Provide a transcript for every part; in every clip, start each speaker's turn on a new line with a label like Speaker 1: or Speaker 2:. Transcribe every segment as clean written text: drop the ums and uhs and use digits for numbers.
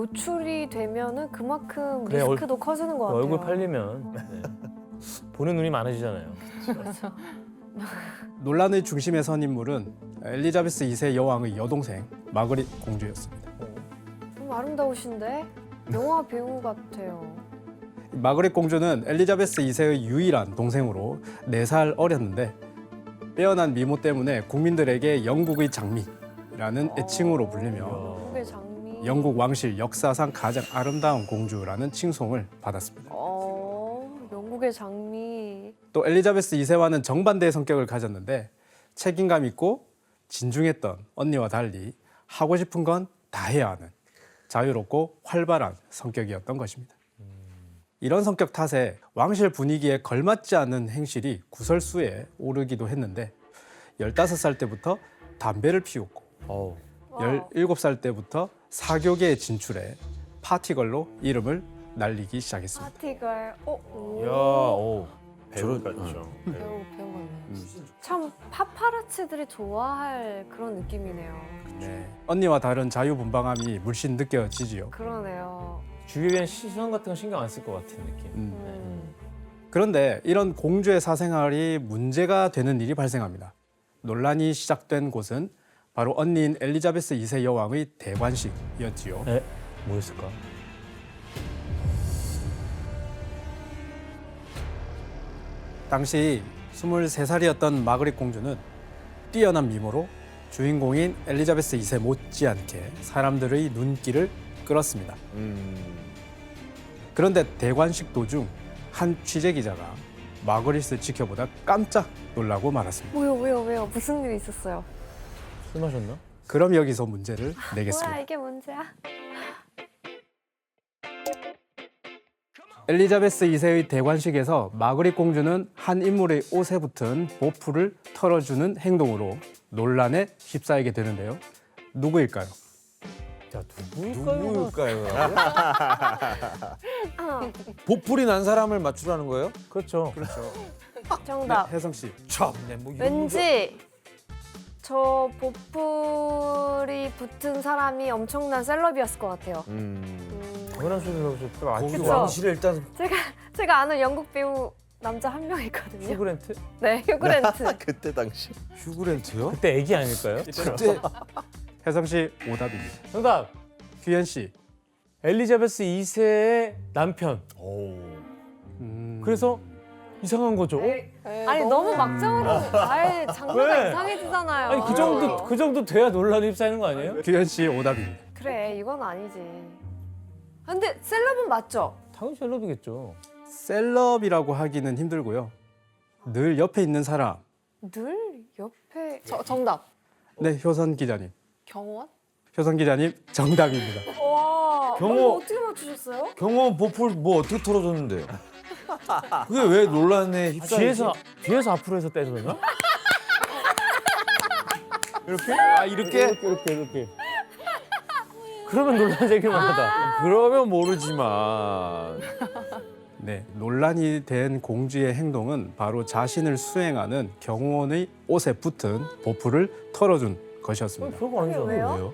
Speaker 1: 노출이 되면은 그만큼
Speaker 2: 그래,
Speaker 1: 리스크도 커지는 것 같아요.
Speaker 2: 얼굴 팔리면 네. 보는 눈이 많아지잖아요.
Speaker 3: 논란의 중심에 선 인물은 엘리자베스 2세 여왕의 여동생 마그릿 공주였습니다.
Speaker 1: 좀 아름다우신데? 영화 배우 같아요.
Speaker 3: 마그릿 공주는 엘리자베스 2세의 유일한 동생으로 4살 어렸는데 빼어난 미모 때문에 국민들에게 영국의 장미라는 애칭으로 불리며
Speaker 1: 영국의 장미.
Speaker 3: 영국 왕실 역사상 가장 아름다운 공주라는 칭송을 받았습니다.
Speaker 1: 영국의 장미.
Speaker 3: 또 엘리자베스 2세와는 정반대의 성격을 가졌는데 책임감 있고 진중했던 언니와 달리 하고 싶은 건 다 해야 하는 자유롭고 활발한 성격이었던 것입니다. 이런 성격 탓에 왕실 분위기에 걸맞지 않는 행실이 구설수에 오르기도 했는데 15살 때부터 담배를 피웠고 17살 때부터 사교계에 진출해 파티걸로 이름을 날리기 시작했습니다.
Speaker 1: 파티걸.
Speaker 4: 배우 같죠.
Speaker 1: 배우 같네. 참 파파라치들이 좋아할 그런 느낌이네요.
Speaker 3: 네. 언니와 다른 자유분방함이 물씬 느껴지지요.
Speaker 1: 그러네요.
Speaker 2: 주위엔 시선 같은 거 신경 안 쓸 것 같은 느낌.
Speaker 3: 그런데 이런 공주의 사생활이 문제가 되는 일이 발생합니다. 논란이 시작된 곳은 바로 언니인 엘리자베스 2세 여왕의 대관식이었지요.
Speaker 2: 에? 뭐였을까?
Speaker 3: 당시 23살이었던 마그릿 공주는 뛰어난 미모로 주인공인 엘리자베스 2세 못지않게 사람들의 눈길을 끌었습니다. 그런데 대관식 도중 한 취재 기자가 마그릿을 지켜보다 깜짝 놀라고 말았습니다.
Speaker 1: 왜요? 무슨 일이 있었어요?
Speaker 2: 술 마셨나?
Speaker 3: 그럼 여기서 문제를 내겠습니다.
Speaker 1: 뭐야 이게 문제야?
Speaker 3: 엘리자베스 2세의 대관식에서 마그릿 공주는 한 인물의 옷에 붙은 보풀을 털어주는 행동으로 논란에 휩싸이게 되는데요. 누구일까요?
Speaker 2: 자, 누굴까요?
Speaker 4: 누구일까요?
Speaker 5: 보풀이 난 사람을 맞추라는 거예요?
Speaker 2: 그렇죠.
Speaker 1: 정답.
Speaker 3: 혜성 씨.
Speaker 5: 참네 뭐
Speaker 1: 왠지 저 보풀이 붙은 사람이 엄청난 셀럽이었을 것 같아요.
Speaker 2: 당연한 소리라고
Speaker 5: 거기
Speaker 1: 그쵸?
Speaker 5: 왕실에 일단
Speaker 1: 제가 아는 영국 배우 남자 한 명 있거든요.
Speaker 2: 휴그랜트?
Speaker 1: 네, 휴그랜트.
Speaker 4: 그때 당시.
Speaker 5: 휴그랜트요?
Speaker 2: 그때 애기 아닐까요?
Speaker 5: 그때
Speaker 3: 혜성 씨 오답입니다.
Speaker 2: 정답!
Speaker 3: 규현 씨.
Speaker 2: 엘리자베스 2세의 남편. 그래서 이상한 거죠.
Speaker 1: 아니 너무 막장으로 아예 장르가
Speaker 2: 왜?
Speaker 1: 이상해지잖아요.
Speaker 2: 아니 그 정도 돼야 논란이 휩싸이는 거 아니에요?
Speaker 3: 규현 씨 오답입니다.
Speaker 1: 그래 이건 아니지. 근데 셀럽은 맞죠?
Speaker 2: 당연히 셀럽이겠죠.
Speaker 3: 셀럽이라고 하기는 힘들고요. 늘 옆에 있는 사람.
Speaker 1: 늘 옆에 정답.
Speaker 3: 네, 효선 기자님.
Speaker 1: 경호원?
Speaker 3: 효선 기자님 정답입니다.
Speaker 1: 와.
Speaker 5: 경호-
Speaker 1: 이거 어떻게 맞추셨어요?
Speaker 5: 경호원 보풀 뭐 어떻게 털어줬는데요? 그게 왜 논란에 휩싸이지?
Speaker 2: 뒤에서 앞으로 해서 떼줬나?
Speaker 5: 이렇게? 아 이렇게?
Speaker 2: 이렇게. 그러면 논란 생길 만하다.
Speaker 5: 그러면 모르지만
Speaker 3: 네, 논란이 된 공주의 행동은 바로 자신을 수행하는 경호원의 옷에 붙은 보풀을 털어준 것이었습니다.
Speaker 2: 별거 아니죠.
Speaker 1: 왜요?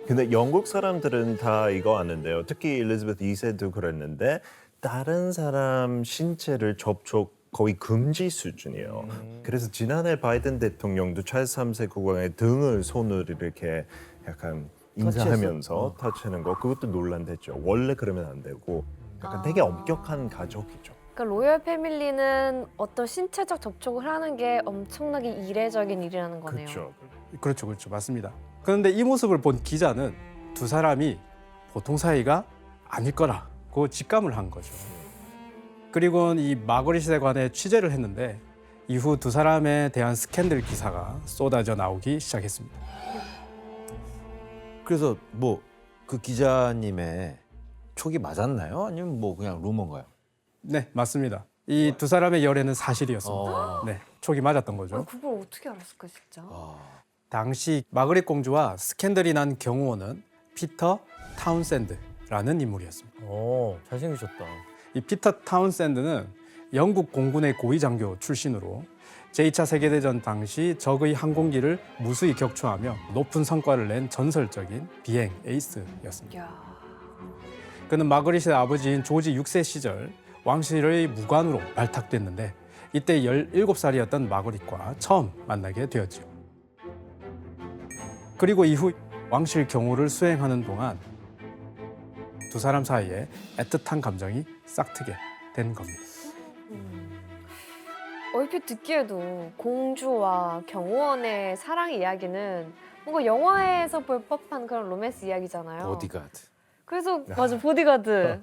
Speaker 4: 근데 영국 사람들은 다 이거 아는데요. 특히 엘리자베스 2세도 그랬는데 다른 사람 신체를 접촉 거의 금지 수준이에요. 그래서 지난해 바이든 대통령도 찰스 3세 국왕의 등을 손으로 이렇게 약간 인사하면서 터치하는 거 그것도 논란됐죠. 원래 그러면 안 되고 약간 되게 엄격한 가족이죠.
Speaker 1: 그러니까 로열 패밀리는 어떤 신체적 접촉을 하는 게 엄청나게 이례적인 일이라는 거네요.
Speaker 4: 그렇죠.
Speaker 3: 그렇죠, 맞습니다. 그런데 이 모습을 본 기자는 두 사람이 보통 사이가 아닐 거라고 직감을 한 거죠. 그리고 이 마그릿에 관해 취재를 했는데 이후 두 사람에 대한 스캔들 기사가 쏟아져 나오기 시작했습니다.
Speaker 5: 그래서 뭐 그 기자님의 촉이 맞았나요? 아니면 뭐 그냥 루머인가요?
Speaker 3: 네, 맞습니다. 이 두 사람의 열애는 사실이었습니다. 네, 촉이 맞았던 거죠.
Speaker 1: 그걸 어떻게 알았을까 진짜?
Speaker 3: 당시 마그릿 공주와 스캔들이 난 경호원은 피터 타운샌드라는 인물이었습니다.
Speaker 2: 잘생기셨다.
Speaker 3: 이 피터 타운샌드는 영국 공군의 고위 장교 출신으로 제2차 세계대전 당시 적의 항공기를 무수히 격추하며 높은 성과를 낸 전설적인 비행 에이스였습니다.
Speaker 1: 이야.
Speaker 3: 그는 마그릿의 아버지인 조지 6세 시절 왕실의 무관으로 발탁됐는데 이때 17살이었던 마그릿과 처음 만나게 되었죠. 그리고 이후 왕실 경호를 수행하는 동안 두 사람 사이에 애틋한 감정이 싹트게 된 겁니다.
Speaker 1: 얼핏 듣기에도 공주와 경호원의 사랑 이야기는 뭔가 영화에서 볼 법한 그런 로맨스 이야기잖아요.
Speaker 5: 보디가드.
Speaker 1: 그래서 맞아, 보디가드.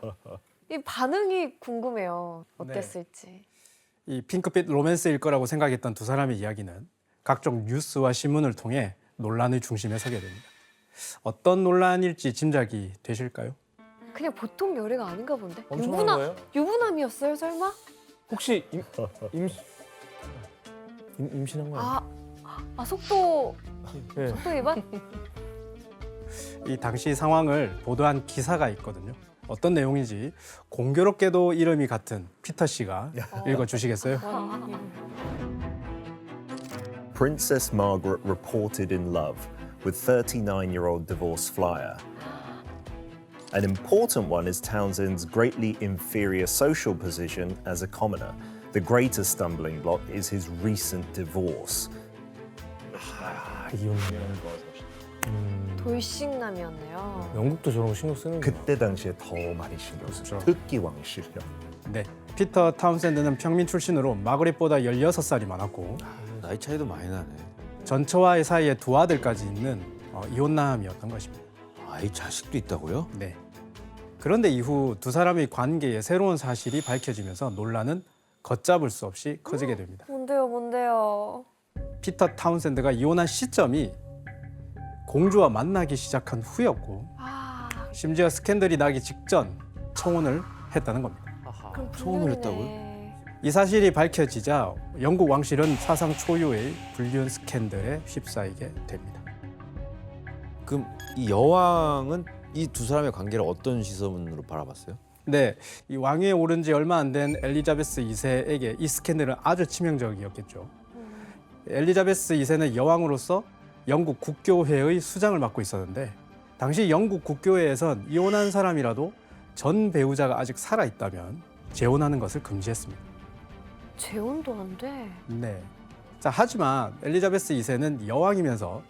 Speaker 1: 이 반응이 궁금해요. 어땠을지.
Speaker 3: 이 핑크빛 로맨스일 거라고 생각했던 두 사람의 이야기는 각종 뉴스와 신문을 통해 논란의 중심에 서게 됩니다. 어떤 논란일지 짐작이 되실까요?
Speaker 1: 그냥 보통 열애가 아닌가 본데.
Speaker 2: 엄청난 거예요?
Speaker 1: 유부남이었어요, 설마?
Speaker 2: 혹시 임신한 거 아니에요?
Speaker 1: 속도
Speaker 2: 네.
Speaker 1: 속도 위반?
Speaker 3: 이 당시 상황을 보도한 기사가 있거든요. 어떤 내용인지 공교롭게도 이름이 같은 피터 씨가 읽어주시겠어요?
Speaker 4: Princess Margaret reported in love with 39-year-old divorce flyer. An important one is Townsend's greatly inferior social position as a commoner. The greater stumbling block is his recent divorce.
Speaker 1: 돌싱남이었네요.
Speaker 2: 영국도 저런 거 신경 쓰는 거예요.
Speaker 4: 그때 당시에 더 많이 신경 쓰죠. 특히 왕실요.
Speaker 3: 네, 피터 타운센드는 평민 출신으로 마그릿보다 16살이 많았고
Speaker 5: 나이 차이도 많이 나네.
Speaker 3: 전처와의 사이에 두 아들까지 있는 이혼남이었던 것입니다.
Speaker 5: 아이 자식도 있다고요?
Speaker 3: 네. 그런데 이후 두 사람의 관계에 새로운 사실이 밝혀지면서 논란은 걷잡을 수 없이 커지게 됩니다.
Speaker 1: 뭔데요?
Speaker 3: 피터 타운센드가 이혼한 시점이 공주와 만나기 시작한 후였고 심지어 스캔들이 나기 직전 청혼을 했다는 겁니다.
Speaker 1: 그럼
Speaker 5: 소원을
Speaker 1: 불륜이네.
Speaker 3: 이 사실이 밝혀지자 영국 왕실은 사상 초유의 불륜 스캔들에 휩싸이게 됩니다.
Speaker 5: 그럼 이 여왕은 이 두 사람의 관계를 어떤 시선으로 바라봤어요?
Speaker 3: 네, 이 왕위에 오른 지 얼마 안 된 엘리자베스 2세에게 이 스캔들은 아주 치명적이었겠죠. 엘리자베스 2세는 여왕으로서 영국 국교회의 수장을 맡고 있었는데 당시 영국 국교회에선 이혼한 사람이라도 전 배우자가 아직 살아있다면 재혼하는 것을 금지했습니다.
Speaker 1: 재혼도 안 돼.
Speaker 3: 네. 자, 하지만 엘리자베스 2세는 여왕이면서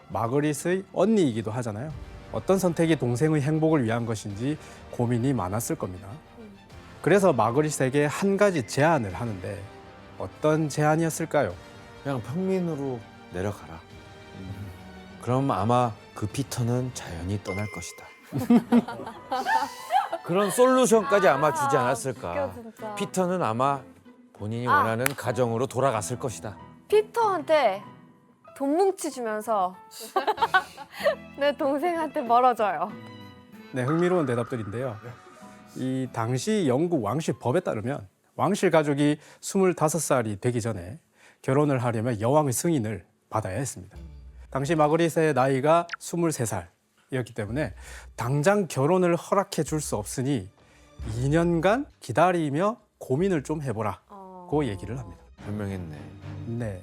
Speaker 3: 마그릿의 언니이기도 하잖아요. 어떤 선택이 동생의 행복을 위한 것인지 고민이 많았을 겁니다. 그래서 마그릿에게 한 가지 제안을 하는데 어떤 제안이었을까요?
Speaker 5: 그냥 평민으로 내려가라. 그럼 아마 그 피터는 자연히 떠날 것이다. 그런 솔루션까지 아마 주지 않았을까.
Speaker 1: 웃겨, 진짜.
Speaker 5: 피터는 아마 본인이 원하는 가정으로 돌아갔을 것이다.
Speaker 1: 피터한테 돈 뭉치 주면서 내 동생한테 멀어져요.
Speaker 3: 네, 흥미로운 대답들인데요. 이 당시 영국 왕실 법에 따르면 왕실 가족이 25살이 되기 전에 결혼을 하려면 여왕의 승인을 받아야 했습니다. 당시 마그릿의 나이가 23살이었기 때문에 당장 결혼을 허락해 줄 수 없으니 2년간 기다리며 고민을 좀 해보라고 얘기를 합니다.
Speaker 5: 변명했네.
Speaker 3: 네.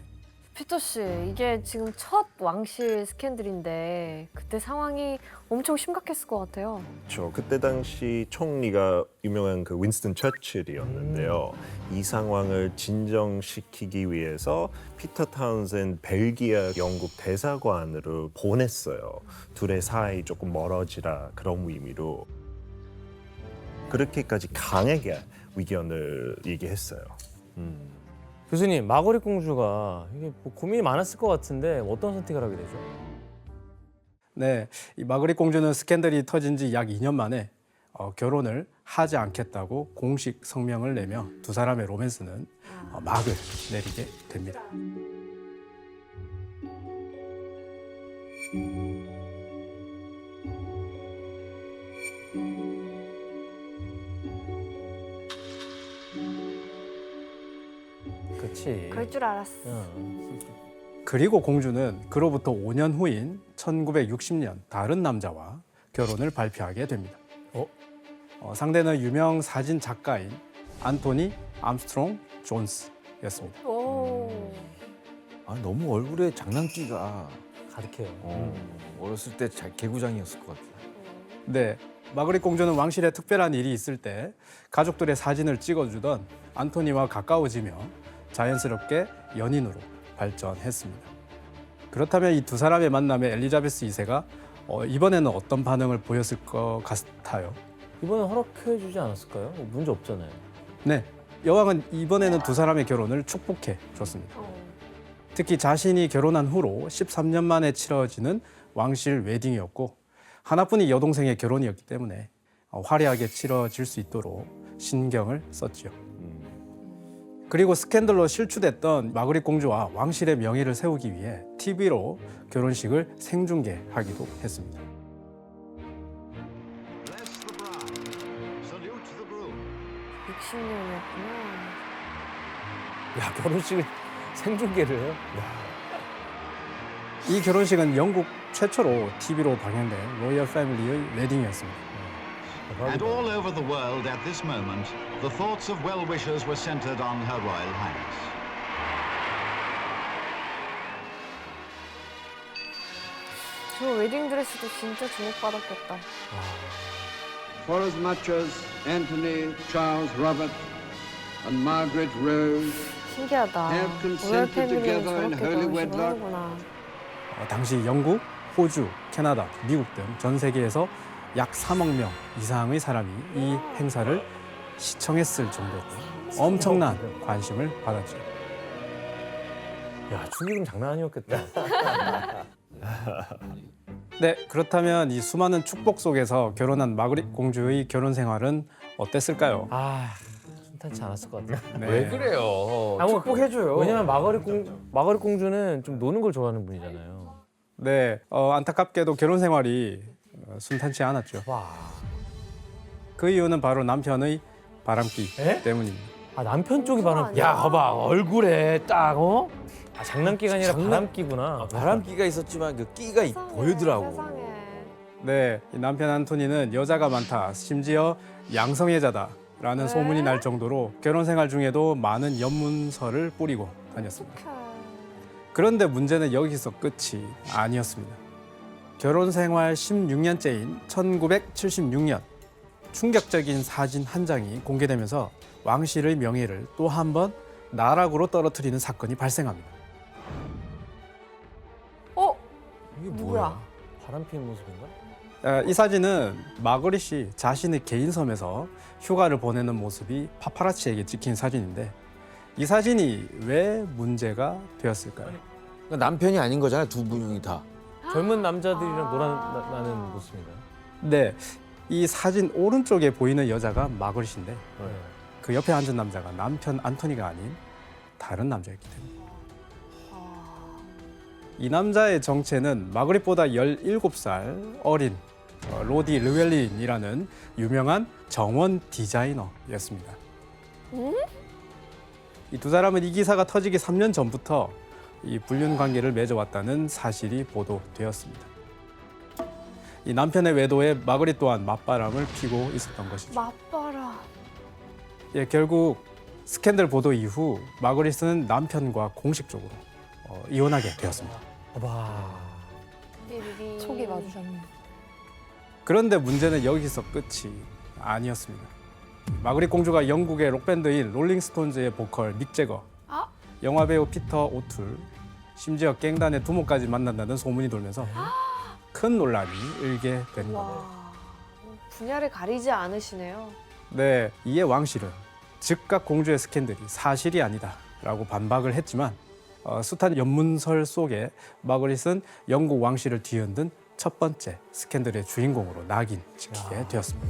Speaker 1: 피터 씨, 이게 지금 첫 왕실 스캔들인데 그때 상황이 엄청 심각했을 것 같아요.
Speaker 4: 그렇죠. 그때 당시 총리가 유명한 그 윈스턴 처칠이었는데요. 이 상황을 진정시키기 위해서 피터 타운센드 벨기에 영국 대사관으로 보냈어요. 둘의 사이 조금 멀어지라 그런 의미로. 그렇게까지 강하게 의견을 얘기했어요.
Speaker 2: 교수님, 마거릿 공주가 이게 뭐 고민이 많았을 것 같은데 어떤 선택을 하게 되죠?
Speaker 3: 네, 이 마그릿 공주는 스캔들이 터진 지 약 2년 만에 결혼을 하지 않겠다고 공식 성명을 내며 두 사람의 로맨스는 막을 내리게 됩니다.
Speaker 2: 그렇지.
Speaker 1: 그럴 줄 알았어.
Speaker 3: 그리고 공주는 그로부터 5년 후인 1960년 다른 남자와 결혼을 발표하게 됩니다. 상대는 유명 사진 작가인 안토니 암스트롱 존스였습니다.
Speaker 1: 오.
Speaker 5: 아, 너무 얼굴에 장난기가
Speaker 2: 가득해요.
Speaker 5: 어렸을 때 개구장이었을 것 같아.
Speaker 3: 네, 마그릿 공주는 왕실에 특별한 일이 있을 때 가족들의 사진을 찍어주던 안토니와 가까워지며 자연스럽게 연인으로 발전했습니다. 그렇다면 이 두 사람의 만남에 엘리자베스 2세가 이번에는 어떤 반응을 보였을 것 같아요?
Speaker 2: 이번엔 허락해주지 않았을까요? 뭐 문제 없잖아요.
Speaker 3: 네, 여왕은 이번에는 두 사람의 결혼을 축복해 줬습니다. 특히 자신이 결혼한 후로 13년 만에 치러지는 왕실 웨딩이었고 하나뿐인 여동생의 결혼이었기 때문에 화려하게 치러질 수 있도록 신경을 썼지요. 그리고 스캔들로 실추됐던 마그릿 공주와 왕실의 명예를 세우기 위해 TV로 결혼식을 생중계하기도 했습니다.
Speaker 6: Bless the bride. Salute the groom.
Speaker 1: 60년이었구나.
Speaker 2: 야, 결혼식을 생중계를 해요?
Speaker 3: 이 결혼식은 영국 최초로 TV로 방영된 로열 패밀리의 웨딩이었습니다.
Speaker 6: And all over the world at this moment, the thoughts of well-wishers were centered on Her Royal Highness.
Speaker 1: 저 웨딩드레스도 진짜 주목받았겠다.
Speaker 7: For as much as Anthony, Charles, Robert, and Margaret Rose
Speaker 1: 신기하다.
Speaker 7: Have
Speaker 1: 로열
Speaker 7: consented
Speaker 1: 패밀리는
Speaker 7: together in
Speaker 1: 저렇게
Speaker 7: holy
Speaker 1: 결혼식을
Speaker 7: wedlock.
Speaker 1: 하는구나.
Speaker 3: 당시 영국, 호주, 캐나다, 미국 등 전 세계에서 약 3억 명 이상의 사람이 이 행사를 시청했을 정도로 엄청난 관심을 받았죠.
Speaker 2: 야, 축의금 장난 아니었겠다.
Speaker 3: 네, 그렇다면 이 수많은 축복 속에서 결혼한 마그릿 공주의 결혼 생활은 어땠을까요?
Speaker 2: 아, 순탄치 않았을 것 같아요.
Speaker 3: 네.
Speaker 5: 왜 그래요?
Speaker 2: 아, 뭐,
Speaker 5: 축복해줘요.
Speaker 2: 왜냐면 마거릿 공주는 좀 노는 걸 좋아하는 분이잖아요.
Speaker 3: 네, 안타깝게도 결혼 생활이 순탄치 않았죠.
Speaker 2: 와.
Speaker 3: 그 이유는 바로 남편의 바람기
Speaker 2: 에?
Speaker 3: 때문입니다.
Speaker 2: 아, 남편 쪽이 바람.
Speaker 1: 아니야?
Speaker 2: 야, 봐봐. 얼굴에 딱 아, 장난기가 아니라
Speaker 5: 장난-
Speaker 2: 바람기구나.
Speaker 5: 바람기가 있었지만 그 끼가
Speaker 1: 세상에,
Speaker 5: 보이더라고.
Speaker 1: 세상에.
Speaker 3: 네, 이 남편 안토니는 여자가 많다, 심지어 양성애자다라는 소문이 날 정도로 결혼 생활 중에도 많은 연문서를 뿌리고 다녔습니다.
Speaker 1: 어떡해.
Speaker 3: 그런데 문제는 여기서 끝이 아니었습니다. 결혼 생활 16년째인 1976년 충격적인 사진 한 장이 공개되면서 왕실의 명예를 또 한 번 나락으로 떨어뜨리는 사건이 발생합니다.
Speaker 2: 이게
Speaker 1: 누구야?
Speaker 2: 바람 피는 모습인가?
Speaker 3: 이 사진은 마그릿이 자신의 개인 섬에서 휴가를 보내는 모습이 파파라치에게 찍힌 사진인데 이 사진이 왜 문제가 되었을까요?
Speaker 5: 그러니까 남편이 아닌 거잖아요. 두 분이 다.
Speaker 2: 젊은 남자들이랑 놀아나는 모습인가요?
Speaker 3: 네, 이 사진 오른쪽에 보이는 여자가 마그릿인데
Speaker 2: 네.
Speaker 3: 그 옆에 앉은 남자가 남편 안토니가 아닌 다른 남자였기 때문에 이 남자의 정체는 마그릿보다 17살 어린 로디 르웰린이라는 유명한 정원 디자이너였습니다. 이 두 사람은 이 기사가 터지기 3년 전부터 이 불륜 관계를 맺어왔다는 사실이 보도되었습니다. 이 남편의 외도에 마그릿 또한 맞바람을 피고 있었던 것이죠.
Speaker 1: 맞봐라.
Speaker 3: 예, 결국 스캔들 보도 이후 마그릿은 남편과 공식적으로 이혼하게 되었습니다.
Speaker 2: 봐봐.
Speaker 1: 촉이 맞으셨네.
Speaker 3: 그런데 문제는 여기서 끝이 아니었습니다. 마그릿 공주가 영국의 록밴드인 롤링스톤즈의 보컬 믹 제거, 영화배우 피터 오툴, 심지어 갱단의 두목까지 만난다는 소문이 돌면서 큰 논란이 일게 된 거예요.
Speaker 1: 와, 분야를 가리지 않으시네요.
Speaker 3: 네, 이에 왕실은 즉각 공주의 스캔들이 사실이 아니다라고 반박을 했지만 숱한 연문설 속에 마그릿은 영국 왕실을 뒤흔든 첫 번째 스캔들의 주인공으로 낙인 찍히게 되었습니다.